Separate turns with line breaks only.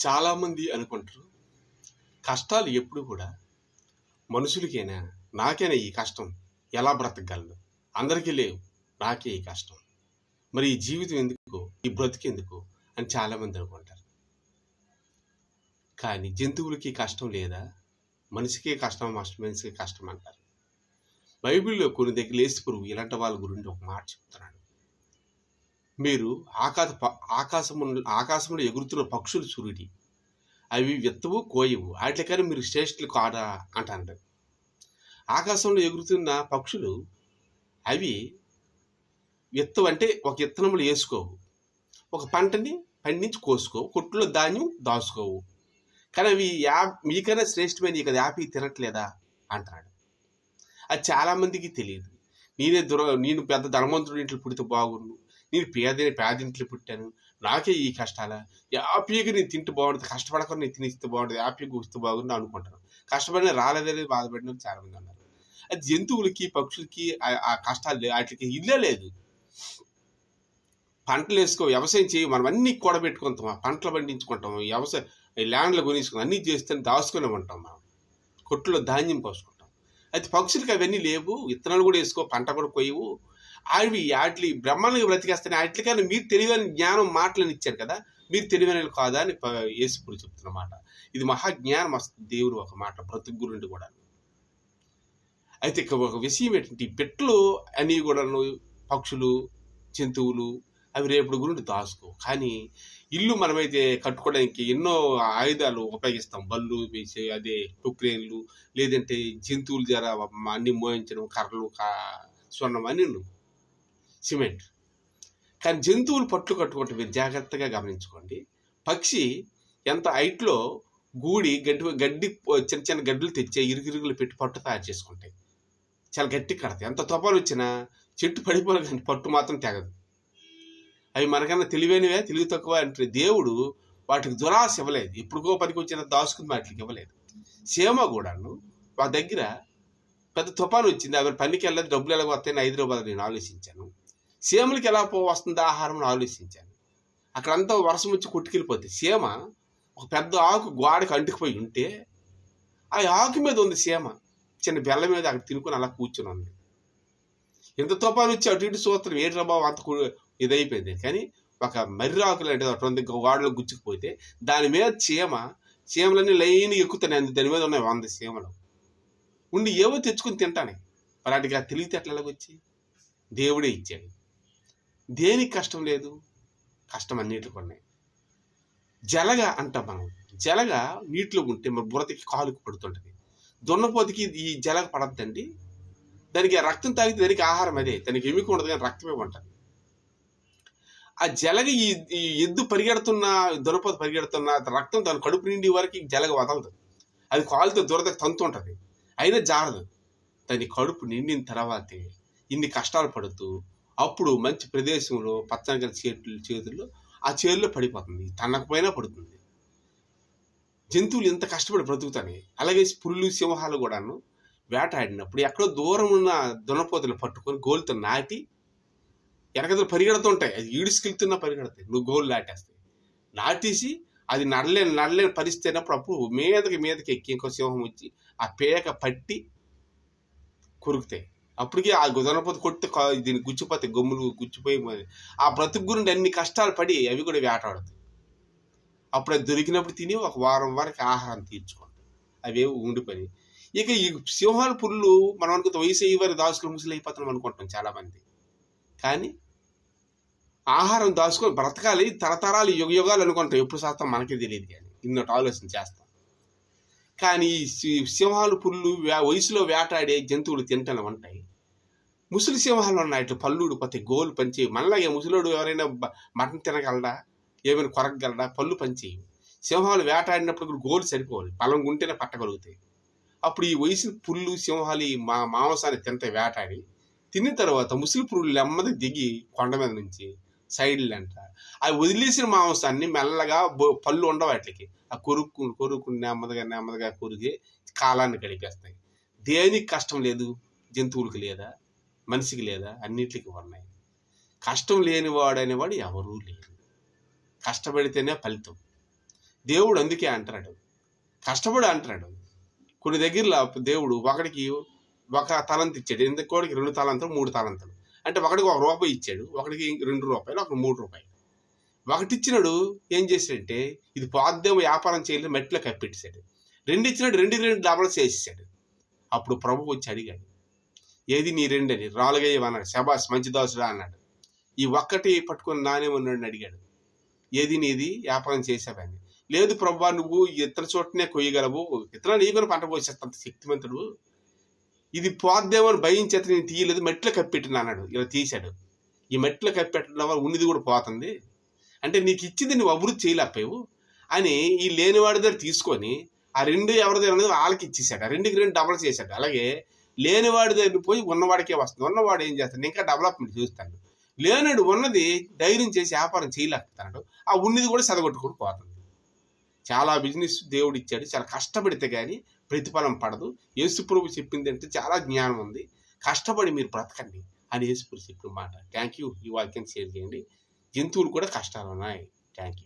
చాలామంది అనుకుంటారు కష్టాలు ఎప్పుడు కూడా మనుషులకేనా, నాకేనా ఈ కష్టం, ఎలా బ్రతకగలను, అందరికీ లేవు, నాకే ఈ కష్టం, మరి ఈ జీవితం ఎందుకు, ఈ బ్రతికెందుకు అని చాలామంది అనుకుంటారు. కానీ జంతువులకి కష్టం లేదా? మనిషికే కష్టం, మనిషికి కష్టం అంటారు. బైబిల్లో కొన్ని దగ్గర లేసి పురుగు ఇలాంటి వాళ్ళ గురించి ఒక మాట చెప్తున్నాడు. మీరు ఆకాశంలో ఎగురుతున్న పక్షులు చూడండి, అవి విత్తవు కోయవు, వాటికని మీరు శ్రేష్ఠులు కాదా అంటారు. ఆకాశంలో ఎగురుతున్న పక్షులు అవి విత్తవు అంటే ఒక విత్తనములు వేసుకోవు, ఒక పంటని పండించి కోసుకోవు, కొట్టులో ధాన్యం దాచుకోవు, కానీ అవి మీకైనా శ్రేష్టమైన ఇక యాపి తినట్లేదా అంటాడు. అది చాలామందికి తెలియదు. నేను పెద్ద ధనవంతుడి ఇంట్లో పుడితే బాగుండు, నేను పేదింట్లో పుట్టాను, నాకే ఈ కష్టాల, యాపీగా నేను తింటే బాగుంటుంది, కష్టపడకుండా నేను తినిస్తే బాగుంటుంది, యాపీగా వస్తే బాగుండు అనుకుంటాను. కష్టపడిన రాలేదనేది బాధపడిన చాలామంది అన్నారు. అది జంతువులకి పక్షులకి ఆ కష్టాలు వాటికి ఇల్లే లేదు. పంటలు వేసుకో, వ్యవసాయం చేయి, మనం అన్ని కూడబెట్టుకుంటాం, పంటలు పండించుకుంటాం, వ్యవసాయం ల్యాండ్లు కొనేసుకుని అన్నీ చేస్తే దాచుకునే ఉంటాం, మనం కొట్టులో ధాన్యం పోసుకుంటాం. అయితే పక్షులకి అవన్నీ లేవు, విత్తనాలు కూడా వేసుకో, పంట కూడా కొయ్యవు, అవి వాటి బ్రహ్మాండంగా బ్రతికేస్తాయి. వాటికైనా మీరు తెలివైన జ్ఞానం మాటలను ఇచ్చారు కదా, మీరు తెలివైన కాదా అని యేసుప్రభు చెప్తున్నమాట. ఇది మహాజ్ఞానం వస్తుంది దేవుడు ఒక మాట బ్రతుకు గురించి కూడా. అయితే ఒక విషయం ఏంటంటే, ఈ పెట్లు అనేవి కూడా పక్షులు జంతువులు అవి రేపటి గురించి దాచుకో. కానీ ఇల్లు మనమైతే కట్టుకోవడానికి ఎన్నో ఆయుధాలు ఉపయోగిస్తాం, బళ్ళు వేసే అదే టొక్రేన్లు, లేదంటే జంతువులు జర అన్ని మోయించడం, కర్రలు, స్వర్ణం అన్ని సిమెంట్. కానీ జంతువులు పట్లు కట్టుకుంటే మీరు జాగ్రత్తగా గమనించుకోండి. పక్షి ఎంత హైట్లో గూడి గడ్డి చిన్న చిన్న గడ్డలు తెచ్చే ఇరుగులు పెట్టి పట్టు తయారు చేసుకుంటాయి, చాలా గట్టి కడతాయి. ఎంత తుఫాను వచ్చినా చెట్టు పడిపోలేదు కానీ పట్టు మాత్రం తెగదు. అవి మనకన్నా తెలివైనవే, తెలివి తక్కువ అంటే దేవుడు వాటికి దురాశ ఇవ్వలేదు. ఎప్పుడుకో పనికి వచ్చిన దాచుకుని వాటికి ఇవ్వలేదు. సీమ కూడాను మా దగ్గర పెద్ద తుఫాను వచ్చింది, అవి పనికి వెళ్ళదు, డబ్బులు ఎలా వస్తాయని హైదరాబాద్ నేను ఆలోచించాను. సీమలకి ఎలా వస్తుంది ఆహారం ఆలోచించాను. అక్కడంతా వర్షం వచ్చి కొట్టుకెళ్ళిపోతుంది. సీమ ఒక పెద్ద ఆకు గోడకి అంటుకుపోయి ఉంటే ఆ ఆకు మీద ఉంది సీమ, చిన్న బెల్ల మీద అక్కడ తినుకుని అలా కూర్చుని ఉంది. ఇంత తుఫాను వచ్చి అటు ఇటు సూత్రం ఏడు రబాబు అంత ఇదైపోయింది. కానీ ఒక మర్రి ఆకులు అంటే అటువంటి గోడలో గుచ్చుకుపోతే దాని మీద చీమలన్నీ లైన్ ఎక్కుతాయి, దాని మీద ఉన్నాయి 100 చీమలు ఉండి ఏవో తెచ్చుకుని తింటానే. మరి వాటికి ఆ తెలివితేటలకు వచ్చి దేవుడే ఇచ్చాడు. దేనికి కష్టం లేదు, కష్టం అన్నిటికి ఉన్నాయి. జలగ అంటాం మనం, జలగ నీటిలో ఉంటే మరి బురదకి కాలుకు పడుతుంటుంది. దున్నపోతికి ఈ జలగ పడద్దండి, దానికి రక్తం తాగితే దానికి ఆహారం అదే, దానికి ఎముక ఉండదు కానీ రక్తమే ఉంటుంది. ఆ జలగ ఈ ఎద్దు పరిగెడుతున్న, దున్నపోతు పరిగెడుతున్న రక్తం దాని కడుపు నిండి వరకు జలగ వదలదు. అది కాలుతో దురదకు తంతు ఉంటుంది, అయినా జారదు. దాని కడుపు నిండిన తర్వాతే ఇన్ని కష్టాలు పడుతూ అప్పుడు మంచి ప్రదేశంలో పచ్చని చేతుల్లో ఆ చేతుల్లో పడిపోతుంది, తనకపోయినా పడుతుంది. జంతువులు ఎంత కష్టపడి బ్రతుకుతాయి. అలాగే పులులు సింహాలు కూడాను వేటాడినప్పుడు ఎక్కడో దూరం ఉన్న దున్నపోతులు పట్టుకొని గోలుతో నాటి వెనకదలు పరిగెడుతుంటాయి, అది ఈడుసుకెళ్తున్నా పరిగెడతాయి, నువ్వు గోలు నాటేస్తాయి. నాటేసి అది నడలేని పరిస్థితి అయినప్పుడు అప్పుడు మీదకి ఎక్కి ఇంకో సింహం వచ్చి ఆ పేక పట్టి కొరుకుతాయి. అప్పటికి ఆ దున్నపోత కొట్టి దీన్ని గుచ్చిపోతాయి, గమ్ములు గుచ్చిపోయి ఆ బ్రతుకు గురించి అన్ని కష్టాలు పడి అవి కూడా వేటాడుతాయి. అప్పుడు అది దొరికినప్పుడు తిని ఒక వారం వరకు ఆహారం తీర్చుకుంటాయి, అవేవి ఉండిపోయి. ఇక ఈ సింహాల పుల్లు మనం అనుకుంటే వయసు అయ్యే వారు దాచుకుని ముసలి అయిపోతున్నాం అనుకుంటాం చాలామంది. కానీ ఆహారం దాచుకొని బ్రతకాలి, తరతరాలు యుగాలు అనుకుంటాం, ఎప్పుడు శాతం మనకే తెలియదు, కానీ ఇన్నోటి ఆలోచన చేస్తాం. కానీ సింహాలు పుల్లు వయసులో వేటాడే జంతువులు తింటనే ఉంటాయి. ముసలి సింహాలు ఉన్నాయి, ఇట్లా పళ్ళు ఊడిపోతాయి, గోలు పంచేవి. మనలాగే ముసలోడు ఎవరైనా మటన్ తినగలడా, ఏమైనా కొరకగలడా, పళ్ళు పంచేవి. సింహాలు వేటాడినప్పుడు గోలు సరిపోవాలి, బలం ఉంటేనే పట్టగలుగుతాయి. అప్పుడు ఈ వయసు పుల్లు సింహాలు ఈ మాంసాన్ని తింటాయి, వేటాడి తిన్న తర్వాత ముసలి పురుగులు నెమ్మది దిగి కొండ మీద నుంచి సైడ్లు అంట అవి వదిలేసిన మాంసాన్ని మెల్లగా పళ్ళు ఉండవు వాటికి, ఆ కొరుకు నెమ్మదిగా కొరిగి కాలాన్ని గడిపేస్తాయి. దేనికి కష్టం లేదు, జంతువులకి లేదా, మనిషికి లేదా, అన్నిటికీ ఉన్నాయి. కష్టం లేనివాడు అనేవాడు ఎవరూ లేరు. కష్టపడితేనే ఫలితం. దేవుడు అందుకే అంటున్నాడు, కష్టపడి అంటున్నాడు. కొన్ని దగ్గరలో దేవుడు ఒకడికి 1 తలంతు ఇచ్చాడు, ఇంకోడికి 2 తలంతులు 3 తలంతులు. అంటే ఒకడికి ₹1 ఇచ్చాడు, ఒకడికి ₹2, ఒకడికి ₹3. ఒకటిచ్చినాడు ఏం చేశాడంటే, ఇది పోద్దేమో వ్యాపారం చేయలేదు, మట్టిలో కప్పెట్టేశాడు. 2 ఇచ్చినాడు, 2 డబల్ చేసేసాడు. అప్పుడు ప్రభు వచ్చి అడిగాడు, ఏది నీ 2 అని. 4 అన్నాడు. శబాస్ మంచి దాసుడా అన్నాడు. ఈ ఒక్కటి పట్టుకొని నానేమన్నాడు అడిగాడు, ఏది నీది, వ్యాపారం చేసావని. లేదు ప్రభువా, నువ్వు ఇతర చోటనే కొయ్యగలవు, ఇతర నీకు పంట పోసేస్తంత శక్తివంతుడు, ఇది పోద్దేమో అని భయం చేత నేను తీయలేదు, మట్టిలో కప్పెట్టిన అన్నాడు. ఇలా తీశాడు. ఈ మట్టిలో కప్పెట్టడం వల్ల ఉన్నది కూడా పోతుంది, అంటే నీకు ఇచ్చింది నువ్వు అభివృద్ధి చేయలేకపోయావు అని ఈ లేనివాడి దగ్గర తీసుకొని ఆ 2 ఎవరి దగ్గర ఉన్నది వాళ్ళకి ఇచ్చేసాడు. ఆ 2కి 2 డబల్ చేశాడు. అలాగే లేనివాడి దగ్గర పోయి ఉన్నవాడికే వస్తుంది. ఉన్నవాడు ఏం చేస్తాడు, ఇంకా డెవలప్మెంట్ చూస్తాడు. లేనుడు ఉన్నది ధైర్యం చేసి వ్యాపారం చేయలేకపోతున్నాడు, ఆ ఉన్నది కూడా సదగొట్టుకుని పోతుంది. చాలా బిజినెస్ దేవుడు ఇచ్చాడు, చాలా కష్టపడితే కానీ ప్రతిఫలం పడదు. యేసుప్రభు చెప్పింది అంటే చాలా జ్ఞానం ఉంది, కష్టపడి మీరు బ్రతకండి అని యేసుప్రభు చెప్పిన మాట. Thank you. ఈ వాక్యం షేర్ చేయండి. జంతువులు కూడా కష్టాలు ఉన్నాయి. Thank you.